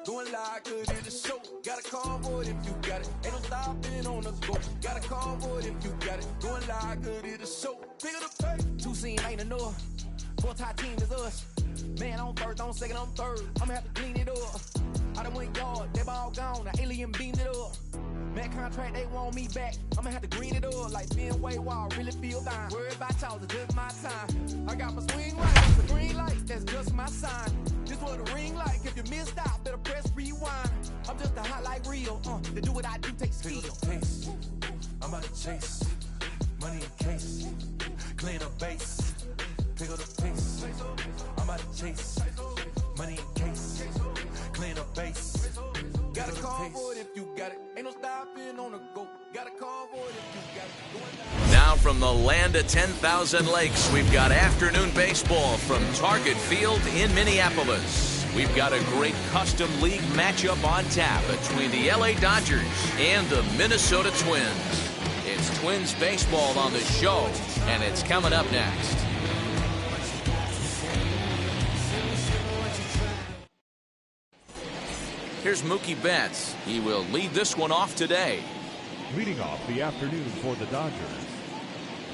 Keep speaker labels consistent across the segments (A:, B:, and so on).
A: Doing live, good in the show. Got a call for it if you got it. Ain't no stopping on the go. Got a call for it if you got it. Doing live, good in the show. Pick up the pace. Two scene ain't enough. Four tie team is us. Man, on first, on second, on third. I'ma have to clean it up. I done went yard, they ball gone. The alien beamed it up. Man, contract, they want me back. I'ma have to green it up like Fenway Wall. Really feel fine. Worried about y'all, it's just my time. I got my swing right, that's the green light. That's just my sign. This what a ring like. If you missed out, better press rewind. I'm just a highlight reel. To do what I do takes skill. Pace. I'm about to chase. Money in case. Clean up base. Pick up the pace. I'm about to chase. Money in case. Clean up base. Got a call for it if you got it. Ain't no stopping on the go. Got a call for it if you got it.
B: Now from the land of 10,000 lakes, we've got afternoon baseball from Target Field in Minneapolis. We've got a great custom league matchup on tap between the LA Dodgers and the Minnesota Twins. It's Twins baseball on the show, and it's coming up next. Here's Mookie Betts. He will lead this one off today.
C: Leading off the afternoon for the Dodgers,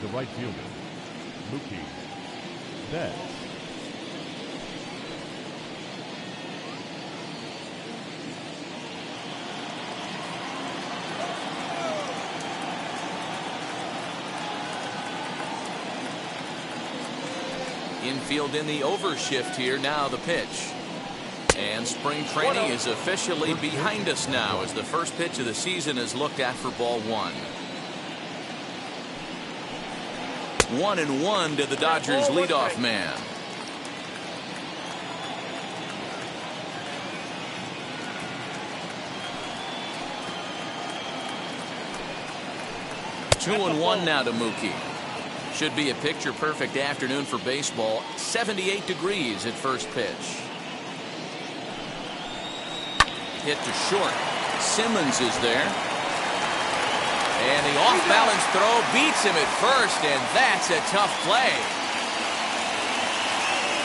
C: the right fielder, Mookie Betts.
B: Infield in the overshift here. Now the pitch. And spring training is officially behind us now as the first pitch of the season is looked at for ball one. 1-1 to the Dodgers leadoff man. Two and one now to Mookie. Should be a picture-perfect afternoon for baseball. 78 degrees at first pitch. Hit to short. Simmons is there. And the off-balance throw beats him at first, and that's a tough play.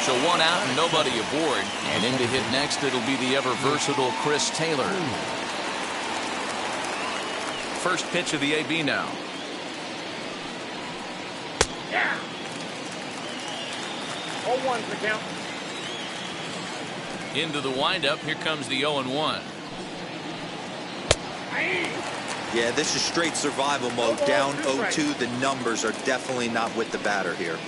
B: So one out and nobody aboard. And in to hit next, it'll be the ever-versatile Chris Taylor. First pitch of the AB now.
D: Yeah. 0-1 for count.
B: Into the windup. Here comes the 0-1.
E: Yeah, this is straight survival mode. Down 0-2. The numbers are definitely not with the batter here.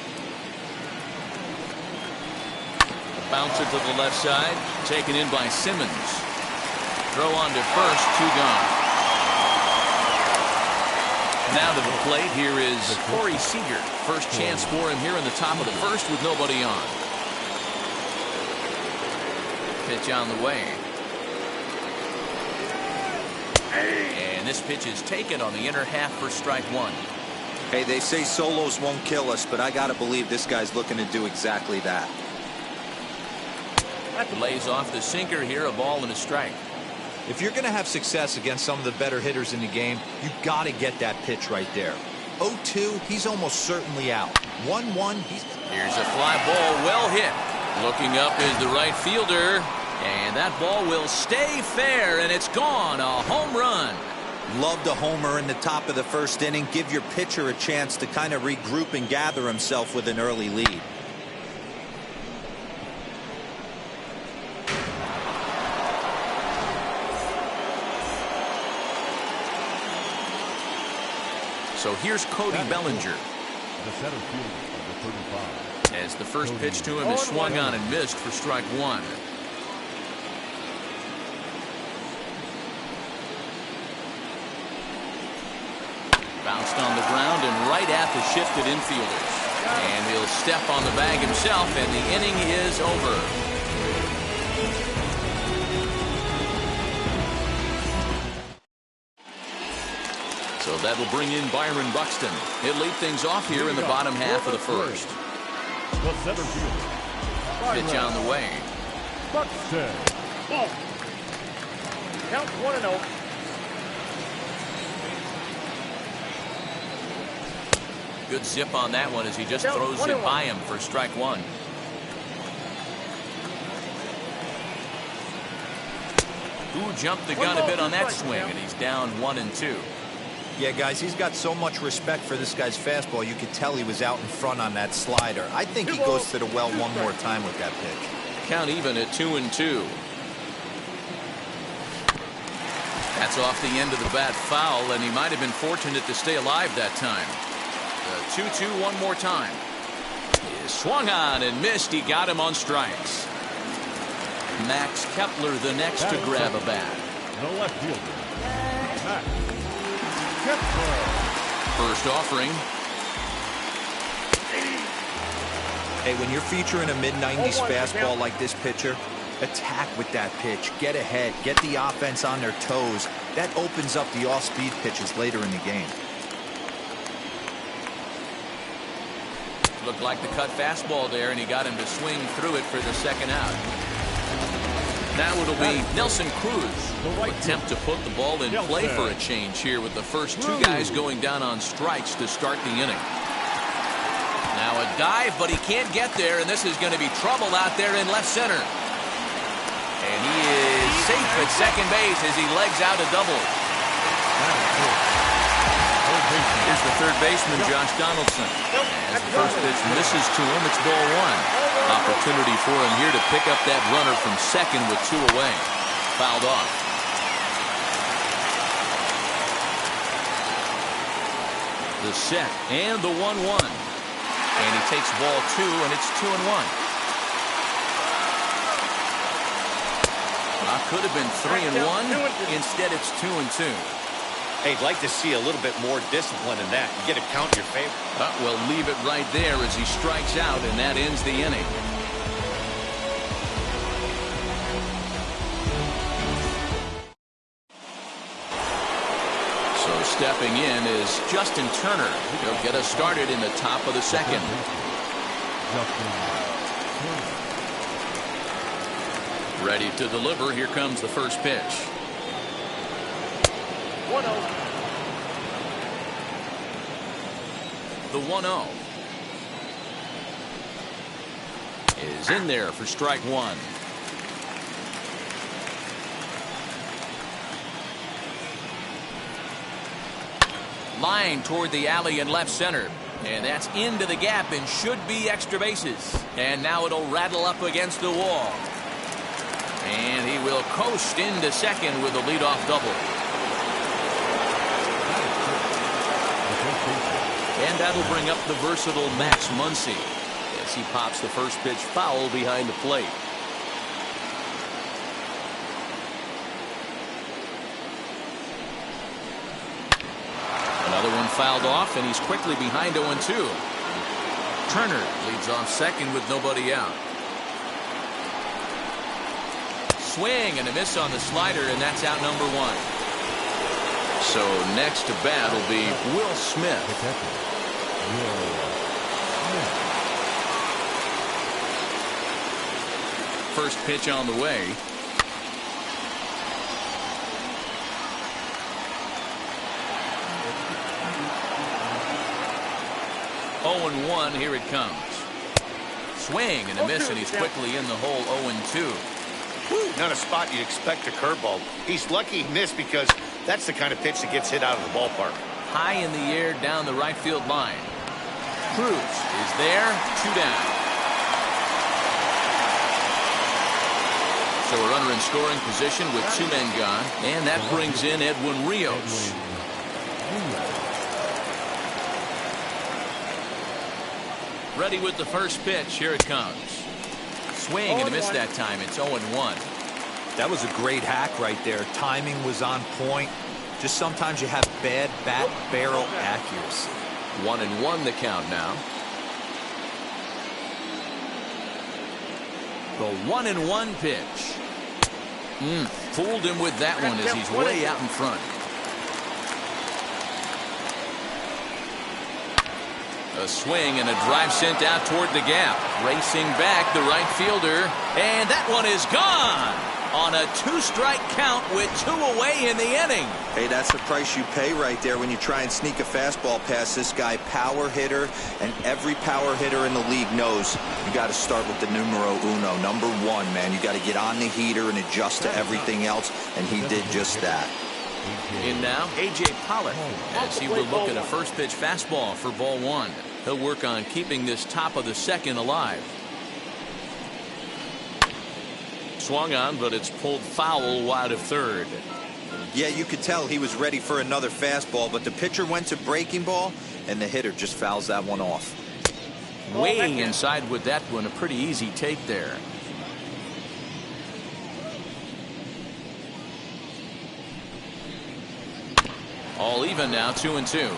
B: Bouncer to the left side. Taken in by Simmons. Throw on to first. Two gone. Now to the plate. Here is Corey Seager. First chance for him here in the top of the first with nobody on. Pitch on the way. And this pitch is taken on the inner half for strike one.
E: Hey, they say solos won't kill us, but I got to believe this guy's looking to do exactly that.
B: Lays off the sinker here, a ball and a strike.
E: If you're going to have success against some of the better hitters in the game, you got to get that pitch right there. 0-2, he's almost certainly out. 1-1, he's...
B: Here's a fly ball, well hit. Looking up is the right fielder, and that ball will stay fair, and it's gone. A home run.
E: Loved a homer in the top of the first inning. Give your pitcher a chance to kind of regroup and gather himself with an early lead.
B: So here's Cody Bellinger.
C: The center fielder, number 35.
B: As the first pitch to him is swung on and missed for strike one. Bounced on the ground and right at the shifted infielders. And he'll step on the bag himself, and the inning is over. So that'll bring in Byron Buxton. He'll lead things off here in the bottom half of the first.
C: The center fielder.
B: Pitch on the way.
C: Buxton.
D: Ball. Count 1-0.
B: Good zip on that one as he just throws it by him for strike one. Who jumped the gun a bit on that swing, and he's down 1-2.
E: Yeah, guys, he's got so much respect for this guy's fastball. You could tell he was out in front on that slider. I think he goes to the well one more time with that pitch.
B: Count even at 2-2. That's off the end of the bat foul, and he might have been fortunate to stay alive that time. The 2-2 one more time. He swung on and missed. He got him on strikes. Max Kepler the next to grab a bat.
C: The left fielder, Max Kepler.
B: First offering.
E: Hey, when you're featuring a mid-90s fastball like this pitcher, attack with that pitch. Get ahead. Get the offense on their toes. That opens up the off-speed pitches later in the game.
B: Looked like the cut fastball there, and he got him to swing through it for the second out. Now it'll be Nelson Cruz who attempt to put the ball in play for a change here with the first two guys going down on strikes to start the inning. Now a dive, but he can't get there, and this is going to be trouble out there in left center. And he is safe at second base as he legs out a double. Here's the third baseman, Josh Donaldson. As the first pitch misses to him, it's ball one. Opportunity for him here to pick up that runner from second with two away. Fouled off. The set and the 1-1. And he takes ball two, and it's 2-1. Could have been 3-1. Instead, it's 2-2.
F: Hey, I'd like to see a little bit more discipline in that. You get a count in your favor.
B: Well, leave it right there as he strikes out, and that ends the inning. So stepping in is Justin Turner. He'll get us started in the top of the second. Ready to deliver. Here comes the first pitch.
D: 1-0.
B: The 1-0 is in there for strike one. Line toward the alley in left center. And that's into the gap and should be extra bases. And now it'll rattle up against the wall. And he will coast into second with a leadoff double. And that'll bring up the versatile Max Muncy as he pops the first pitch foul behind the plate. Another one fouled off, and he's quickly behind 0-2. Turner leads off second with nobody out. Swing and a miss on the slider, and that's out number one. So next to bat will be Will Smith. First pitch on the way. Oh, 0-1, here it comes. Swing and a miss, and he's quickly in the hole. 0-2.
F: Not a spot you'd expect a curveball. He's lucky he missed because that's the kind of pitch that gets hit out of the ballpark.
B: High in the air down the right field line. Cruz is there. 2 down. So a runner in scoring position with 2 men gone. And that brings in Edwin Rios. Ready with the first pitch. Here it comes. Swing and a miss that time. It's 0-1.
E: That was a great hack right there. Timing was on point. Just sometimes you have bad bat barrel accuracy.
B: 1-1 the count now. The 1-1 pitch. Fooled him with that one as he's way out in front. A swing and a drive sent out toward the gap. Racing back the right fielder. And that one is gone. on a 2-strike count with 2 away in the inning.
E: Hey, that's the price you pay right there when you try and sneak a fastball past this guy. Power hitter, and every power hitter in the league knows you got to start with the numero uno, number 1, man. You got to get on the heater and adjust to everything else, and he did just that.
B: In now, A.J. Pollock, as he will look at a first pitch fastball for ball 1. He'll work on keeping this top of the second alive. Swung on, but it's pulled foul wide of third.
E: Yeah, you could tell he was ready for another fastball, but the pitcher went to breaking ball, and the hitter just fouls that one off.
B: Way inside with that one, a pretty easy take there. All even now, 2-2.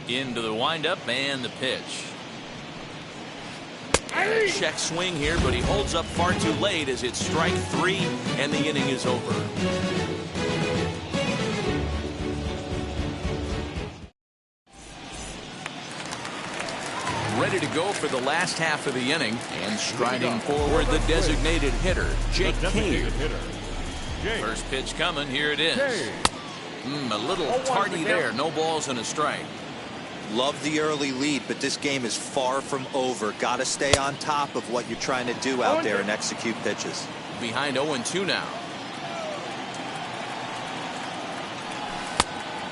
B: Into the windup and the pitch. Check swing here, but he holds up far too late as it's strike 3 and the inning is over. Ready to go for the last half of the inning, and striding forward the designated hitter, Jake Cave. First pitch coming, here it is. A little tardy there, no balls and a strike.
E: Love the early lead, but this game is far from over. Got to stay on top of what you're trying to do out there and execute pitches.
B: Behind 0-2 now.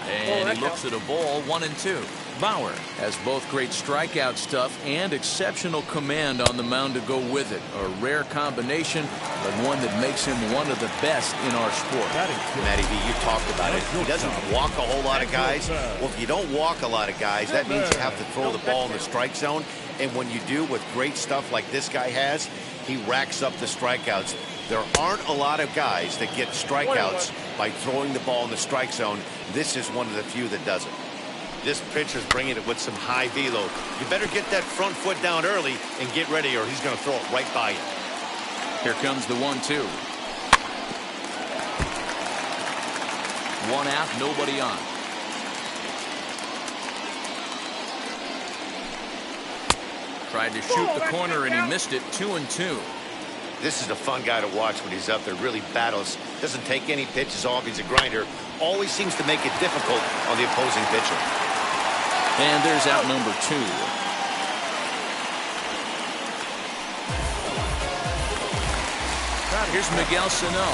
B: And he looks at a ball, 1-2. Bauer has both great strikeout stuff and exceptional command on the mound to go with it. A rare combination, but one that makes him one of the best in our sport.
F: Matty V, you talked about it. He doesn't walk a whole lot of guys. Well, if you don't walk a lot of guys, that means you have to throw the ball in the strike zone. And when you do with great stuff like this guy has, he racks up the strikeouts. There aren't a lot of guys that get strikeouts by throwing the ball in the strike zone. This is one of the few that does it. This pitcher's bringing it with some high velo. You better get that front foot down early and get ready, or he's going to throw it right by you.
B: Here comes the 1-2. 1 out, nobody on. Tried to shoot the corner and he missed it. 2-2.
F: This is a fun guy to watch when he's up there. Really battles. Doesn't take any pitches off. He's a grinder. Always seems to make it difficult on the opposing pitcher.
B: And there's out number 2. Here's Miguel Sano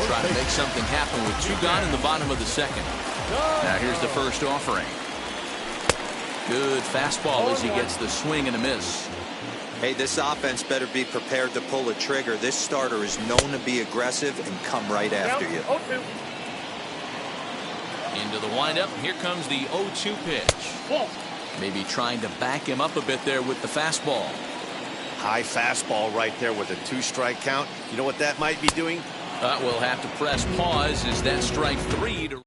B: trying to make something happen with 2 gone in the bottom of the second. Now here's the first offering. Good fastball as he gets the swing and a miss.
E: Hey, this offense better be prepared to pull a trigger. This starter is known to be aggressive and come right after you.
B: Into the windup. Here comes the 0-2 pitch. Maybe trying to back him up a bit there with the fastball.
F: High fastball right there with a 2-strike count. You know what that might be doing?
B: We'll have to press pause as that strike 3 to.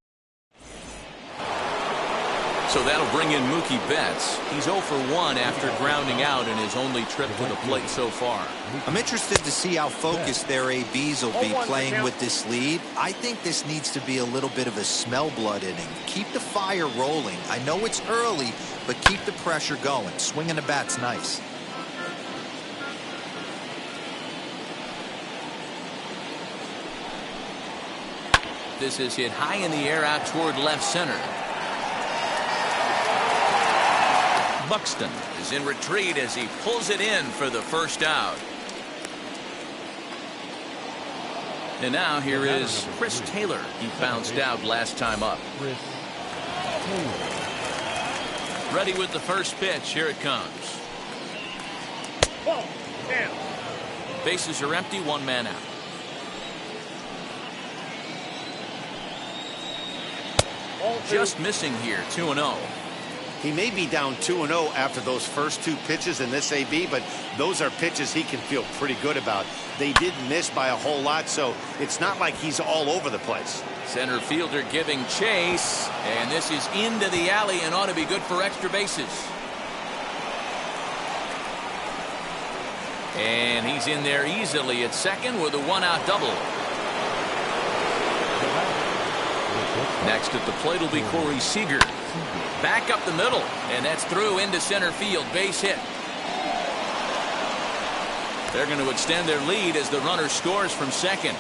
B: So that'll bring in Mookie Betts. He's 0 for 1 after grounding out in his only trip to the plate so far.
E: I'm interested to see how focused their ABs will be playing with this lead. I think this needs to be a little bit of a smell blood inning. Keep the fire rolling. I know it's early, but keep the pressure going. Swinging the bat's nice.
B: This is hit high in the air out toward left center. Buxton is in retreat as he pulls it in for the first out. And now here is Chris Taylor. He bounced out last time up. Ready with the first pitch. Here it comes. Bases are empty. 1 man out. Just missing here. 2-0.
F: He may be down 2-0 after those first 2 pitches in this AB, but those are pitches he can feel pretty good about. They did miss by a whole lot, so it's not like he's all over the place.
B: Center fielder giving chase, and this is into the alley and ought to be good for extra bases. And he's in there easily at second with a 1-out double. Next at the plate will be Corey Seager. Back up the middle, and that's through into center field. Base hit. They're going to extend their lead as the runner scores from second.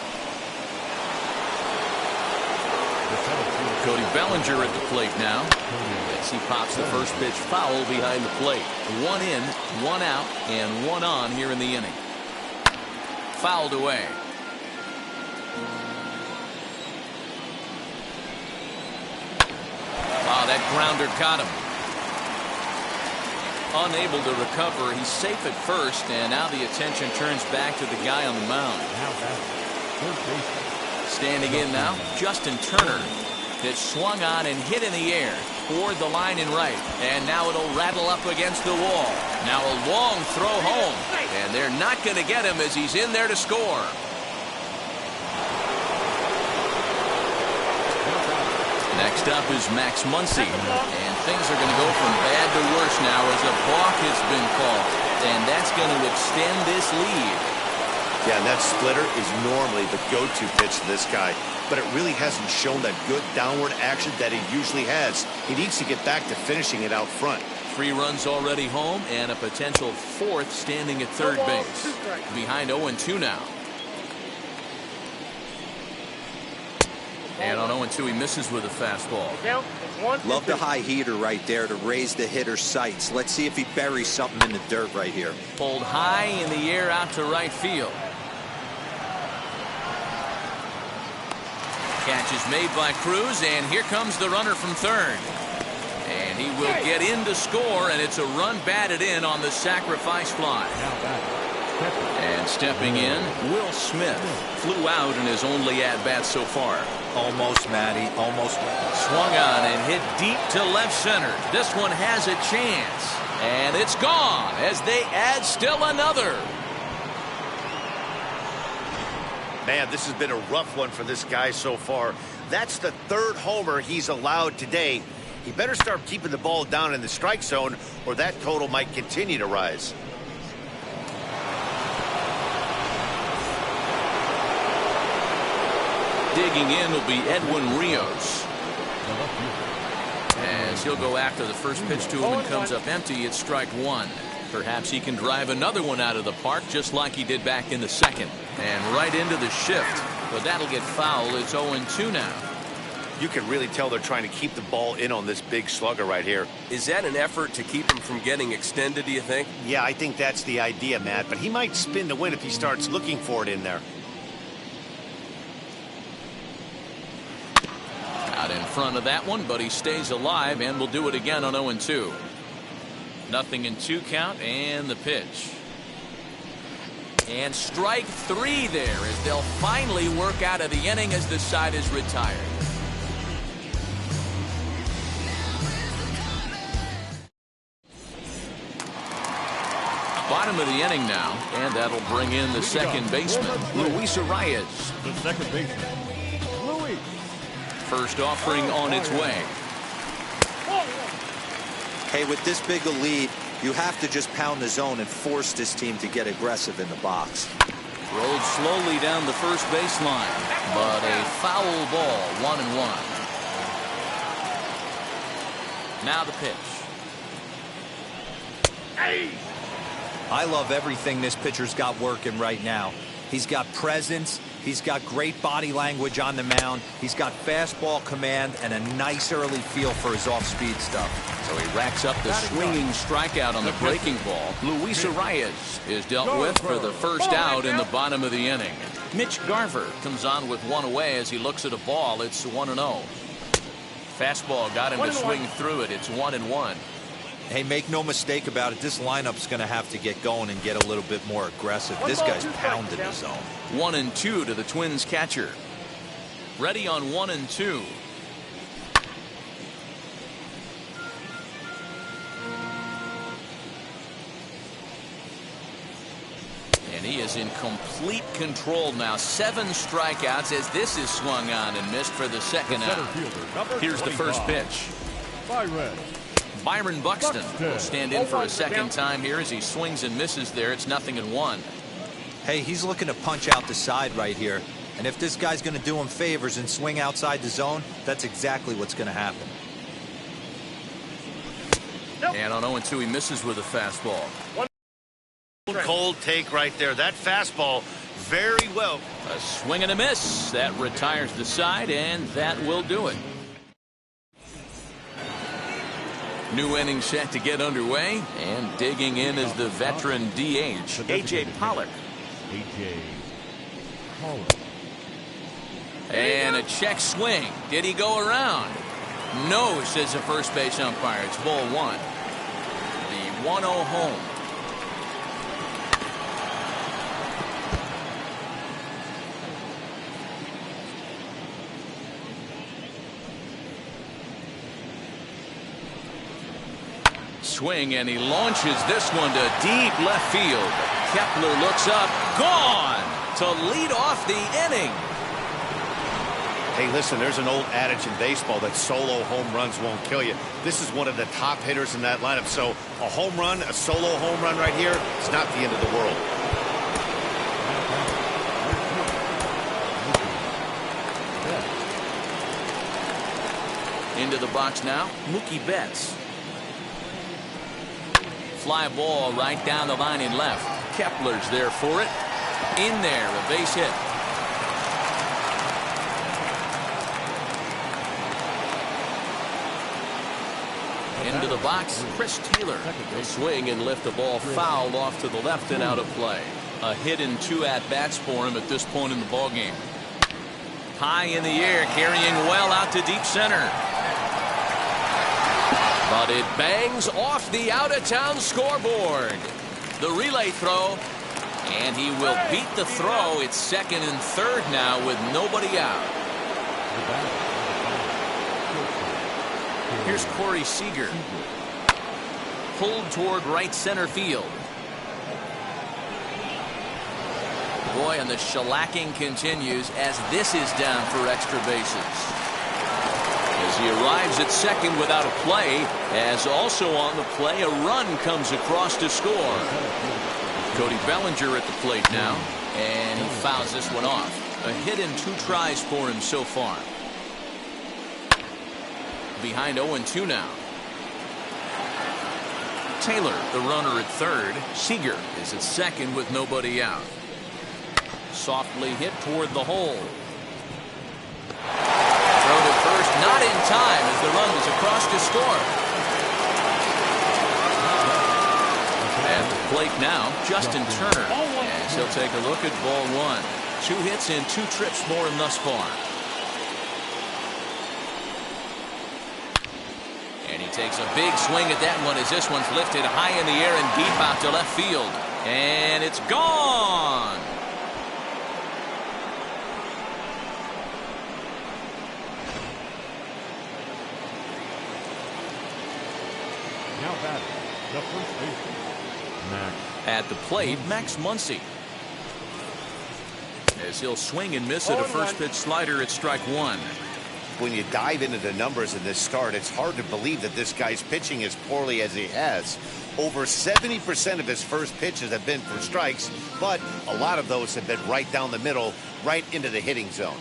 B: Cody Bellinger at the plate now. As he pops the first pitch foul behind the plate. 1 in, 1 out, and 1 on here in the inning. Fouled away. Wow, that grounder caught him. Unable to recover. He's safe at first, and now the attention turns back to the guy on the mound. Standing in now, Justin Turner. That swung on and hit in the air toward the line and right, and now it'll rattle up against the wall. Now a long throw home, and they're not going to get him as he's in there to score. Next up is Max Muncy, and things are going to go from bad to worse now as a balk has been called, and that's going to extend this lead.
F: Yeah, and that splitter is normally the go-to pitch to this guy, but it really hasn't shown that good downward action that he usually has. He needs to get back to finishing it out front.
B: 3 runs already home and a potential 4th standing at third base. Behind 0-2 now. And on 0-2 he misses with a fastball.
E: Love the high heater right there to raise the hitter's sights. Let's see if he buries something in the dirt right here.
B: Pulled high in the air out to right field. Catch is made by Cruz, and here comes the runner from third. And he will get in to score, and it's a run batted in on the sacrifice fly. And stepping in, Will Smith flew out in his only at-bat so far.
E: Almost, Matty, almost.
B: Swung on and hit deep to left center. This one has a chance, and it's gone as they add still another.
F: Man, this has been a rough one for this guy so far. That's the 3rd homer he's allowed today. He better start keeping the ball down in the strike zone, or that total might continue to rise.
B: Digging in will be Edwin Rios. As he'll go after the first pitch to him and comes up empty, it's strike 1. Perhaps he can drive another one out of the park just like he did back in the second. And right into the shift. But that'll get fouled. It's 0-2 now.
F: You can really tell they're trying to keep the ball in on this big slugger right here.
G: Is that an effort to keep him from getting extended, do you think?
F: Yeah, I think that's the idea, Matt. But he might spin to win if he starts looking for it in there.
B: Out in front of that one, but he stays alive and will do it again on 0-2. 0-2 count, and the pitch. And strike 3 there as they'll finally work out of the inning as the side is retired. Bottom of the inning now, and that'll bring in the second baseman, Luis Arias.
C: The second baseman, Luis.
B: First offering on its way.
E: Hey, with this big a lead, you have to just pound the zone and force this team to get aggressive in the box.
B: Rolled slowly down the first baseline, but a foul ball, 1-1. Now the pitch.
E: I love everything this pitcher's got working right now. He's got presence. He's got great body language on the mound. He's got fastball command and a nice early feel for his off-speed stuff.
B: So he racks up the swinging strikeout on the breaking ball. Luis Arias is dealt with for the first out in the bottom of the inning. Mitch Garver comes on with one away as he looks at a ball. It's 1-0. Fastball got him to swing through it. It's 1-1.
E: Hey, make no mistake about it. This lineup's going to have to get going and get a little bit more aggressive. This guy's pounding the zone.
B: 1-2 to the Twins catcher. Ready on 1-2. And he is in complete control now. 7 strikeouts as this is swung on and missed for the second out. Here's the first pitch. Byron Buxton will stand in for a second time here as he swings and misses there. It's 0-1.
E: Hey, he's looking to punch out the side right here. And if this guy's going to do him favors and swing outside the zone, that's exactly what's going to happen.
B: And on 0-2, he misses with a fastball.
F: Cold take right there. That fastball very well.
B: A swing and a miss. That retires the side, and that will do it. New inning set to get underway, and digging in is the veteran DH, A.J. Pollock.
C: A.J. Pollock.
B: And a check swing. Did he go around? No, says the first base umpire. It's ball one. The 1-0 home. Swing, and he launches this one to deep left field. Kepler looks up, gone to lead off the inning.
F: Hey, listen, there's an old adage in baseball that solo home runs won't kill you. This is one of the top hitters in that lineup. So a home run, a solo home run right here, it's not the end of the world.
B: Into the box now, Mookie Betts. Fly ball right down the line in left. Kepler's there for it. In there, a base hit. Into the box, Chris Taylor. He'll swing and lift the ball foul off to the left and out of play. A hit and 2 at-bats for him at this point in the ballgame. High in the air, carrying well out to deep center. But it bangs off the out-of-town scoreboard. The relay throw, and he will beat the throw. It's second and third now with nobody out. Here's Corey Seager. Pulled toward right center field. Boy, and the shellacking continues as this is down for extra bases. As he arrives at second without a play, as also on the play, a run comes across to score. Cody Bellinger at the plate now, and he fouls this one off. A hit and 2 tries for him so far. Behind 0-2 now. Taylor, the runner at third. Seager is at second with nobody out. Softly hit toward the hole. Throw to first, not in time as the run was across to score. At the plate now, Justin Turner. As he'll take a look at ball one. 2 hits and 2 trips for him thus far. And he takes a big swing at that one as this one's lifted high in the air and deep out to left field. And it's gone.
C: Now batting, the first baseman, Max.
B: At the plate, Max Muncy. As he'll swing and miss at a first pitch slider at strike one.
F: When you dive into the numbers in this start, it's hard to believe that this guy's pitching as poorly as he has. Over 70% of his first pitches have been for strikes, but a lot of those have been right down the middle, right into the hitting zone.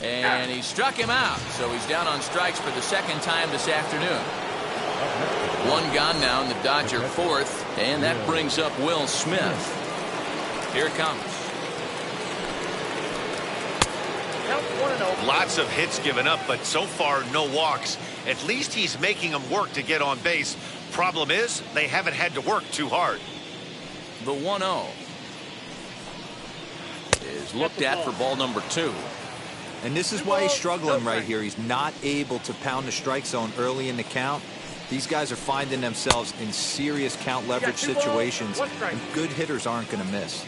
B: And he struck him out, so he's down on strikes for the second time this afternoon. One gone now in the Dodger fourth, and that brings up Will Smith. Here it comes.
F: Lots of hits given up, but so far no walks. At least he's making them work to get on base. Problem is, they haven't had to work too hard.
B: The 1-0 is looked at for ball number 2.
E: And this is why he's struggling right here. He's not able to pound the strike zone early in the count. These guys are finding themselves in serious count leverage situations, and good hitters aren't going to miss.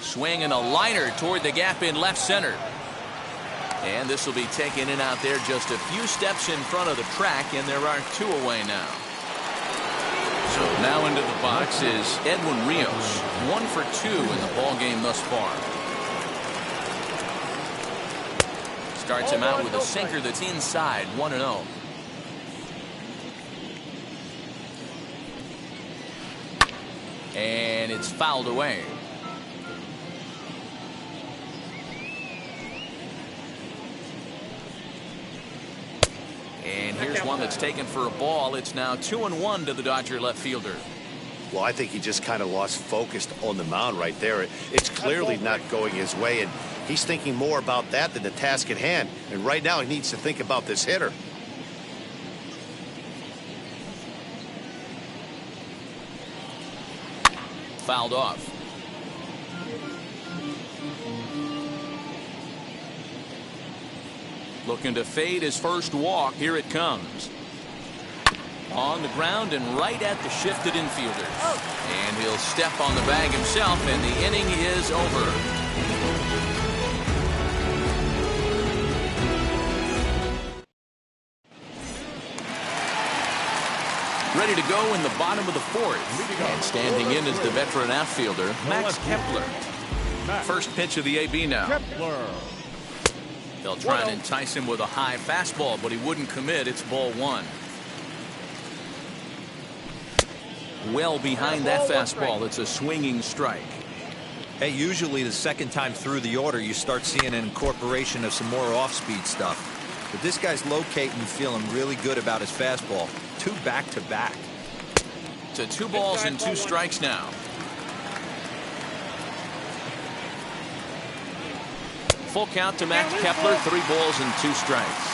B: Swing and a liner toward the gap in left center. And this will be taken in out there just a few steps in front of the track, and there are 2 away now. So now into the box is Edwin Rios. 1 for 2 in the ball game thus far. Starts him out with a sinker that's inside. 1-0. And it's fouled away. here's one that's taken for a ball. It's now 2-1 to the Dodger left fielder.
F: Well, I think he just kind of lost focus on the mound right there. It's clearly not going his way, and he's thinking more about that than the task at hand. And right now, he needs to think about this hitter.
B: Fouled off. Looking to fade his first walk. Here it comes. On the ground and right at the shifted infielders. And he'll step on the bag himself, and the inning is over. Ready to go in the bottom of the fourth. And standing in is the veteran outfielder, Max Kepler. First pitch of the AB now.
C: Kepler.
B: They'll try and entice him with a high fastball, but he wouldn't commit. It's ball one. Well behind that fastball. It's a swinging strike.
E: Hey, usually the second time through the order, you start seeing an incorporation of some more off-speed stuff. But this guy's locating and feeling really good about his fastball. 2 back-to-back.
B: To 2 balls and 2 strikes now. Full count to Max Kepler. 3 balls and 2 strikes.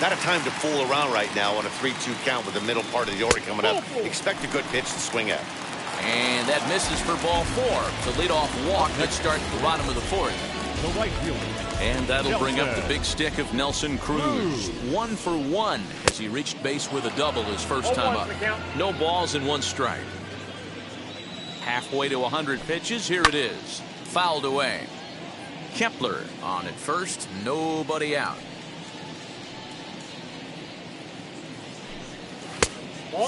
F: Not a time to fool around right now on a 3-2 count with the middle part of the order coming up. Expect a good pitch to swing at.
B: And that misses for ball 4. The leadoff walk that starts at the bottom of the fourth.
C: The right fielder.
B: And that'll bring up the big stick of Nelson Cruz. 1 for 1 as he reached base with a double his first time up. No balls and 1 strike. Halfway to 100 pitches. Here it is. Fouled away. Kepler on at first. Nobody out.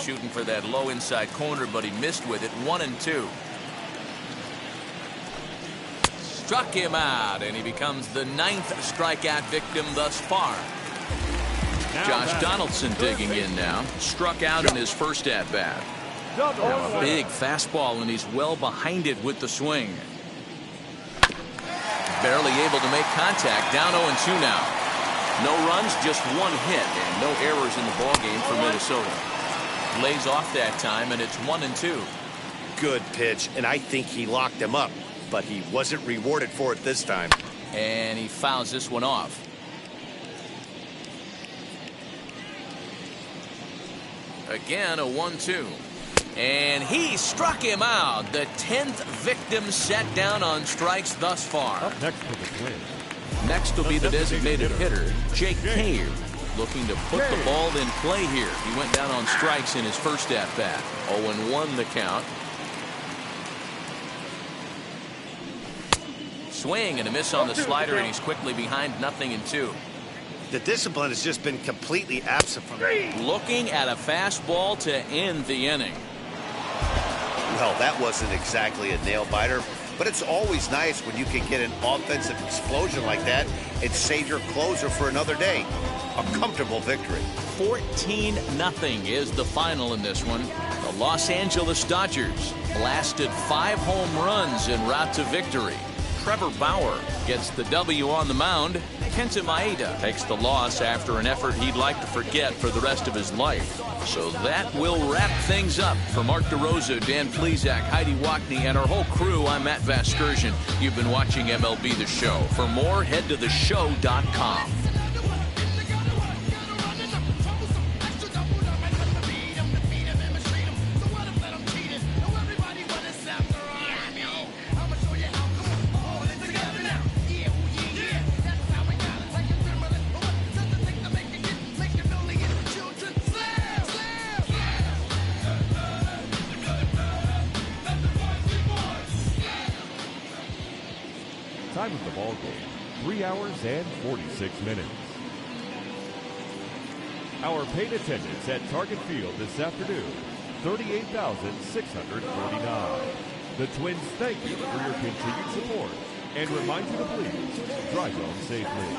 B: Shooting for that low inside corner, but he missed with it. 1-2. Struck him out, and he becomes the 9th strikeout victim thus far. Josh Donaldson digging in now. Struck out in his first at-bat. A big fastball, and he's well behind it with the swing. Barely able to make contact. Down 0-2 now. No runs, just 1 hit, and no errors in the ballgame for Minnesota. Lays off that time, and it's 1-2.
F: Good pitch, and I think he locked him up, but he wasn't rewarded for it this time.
B: And he fouls this one off. Again, a 1-2. And he struck him out. The 10th victim set down on strikes thus far.
C: Up next for the Twins.
B: Next will be the designated hitter, Jake Cave. Looking to put the ball in play here. He went down on strikes in his first at-bat. 0-1 the count. Swing and a miss on the slider, and he's quickly behind 0-2.
F: The discipline has just been completely absent from him.
B: Looking at a fastball to end the inning.
F: Well, that wasn't exactly a nail-biter, but it's always nice when you can get an offensive explosion like that and save your closer for another day. A comfortable victory.
B: 14-0 is the final in this one. The Los Angeles Dodgers blasted 5 home runs en route to victory. Trevor Bauer gets the W on the mound. Kenta Maeda takes the loss after an effort he'd like to forget for the rest of his life. So that will wrap things up. For Mark DeRosa, Dan Plesac, Heidi Wackney, and our whole crew, I'm Matt Vasgersian. You've been watching MLB The Show. For more, head to theshow.com.
C: Time of the ball game, 3 hours and 46 minutes. Our paid attendance at Target Field this afternoon, 38,649. The Twins thank you for your continued support and remind you to please drive home safely.